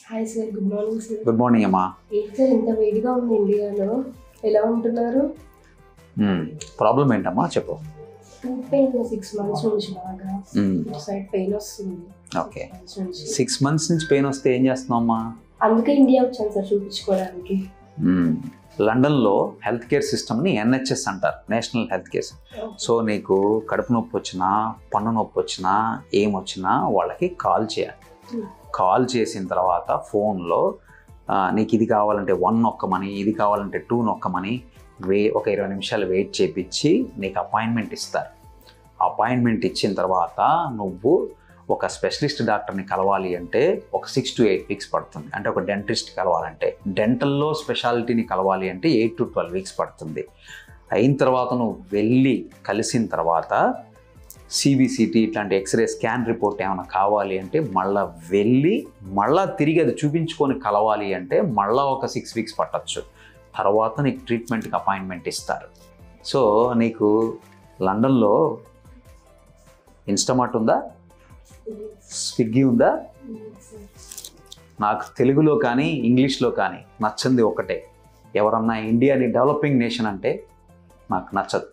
Hi sir, good morning sir. Good morning అమ్మా. ఏంటి sir ఇంత వేడిగా ఉంది ఇండియాలో, ఎలా ఉంటున్నారు? ప్రాబ్లం ఏంటమ్మా చెప్పు. టూత్ పెయిన్ 6 months నుంచి బాగా సైడ్ పెయిన్ వస్తుంది. ఓకే, 6 months నుంచి పెయిన్ వస్తే ఏం చేస్తున్నావు అమ్మా? అందుకే ఇండియా వచ్చాను సార్ చూపించుకోవడానికి. లండన్లో హెల్త్ కేర్ సిస్టమ్ని NHS అంటారు, నేషనల్ హెల్త్ కేర్. సో నీకు కడుపు నొప్పి వచ్చినా, పన్ను నొప్పి వచ్చినా, ఏమొచ్చినా వాళ్ళకి కాల్ చేయాలి. కాల్ చేసిన తర్వాత ఫోన్లో నీకు ఇది కావాలంటే 1 నొక్కమని, ఇది కావాలంటే 2 నొక్కమని ఒక 20 నిమిషాలు వెయిట్ చేపించి నీకు అపాయింట్మెంట్ ఇస్తారు. అపాయింట్మెంట్ ఇచ్చిన తర్వాత నువ్వు ఒక స్పెషలిస్ట్ డాక్టర్ని కలవాలి అంటే ఒక 6 to 8 weeks పడుతుంది. అంటే ఒక డెంటిస్ట్ కలవాలంటే, డెంటల్లో స్పెషాలిటీని కలవాలి అంటే 8 to 12 weeks పడుతుంది. అయిన తర్వాత నువ్వు వెళ్ళి కలిసిన తర్వాత CBCT ఇట్లాంటి ఎక్స్రే స్కాన్ రిపోర్ట్ ఏమైనా కావాలి అంటే మళ్ళీ వెళ్ళి మళ్ళీ తిరిగి అది చూపించుకొని కలవాలి అంటే మళ్ళీ ఒక 6 weeks పట్టచ్చు. తర్వాత నీకు ట్రీట్మెంట్కి అపాయింట్మెంట్ ఇస్తారు. సో నీకు లండన్లో ఇన్స్టామార్ట్ ఉందా, స్విగ్గీ ఉందా? నాకు తెలుగులో కానీ ఇంగ్లీష్లో కానీ నచ్చింది ఒకటే, ఎవరన్నా ఇండియాని డెవలపింగ్ నేషన్ అంటే నాకు నచ్చదు.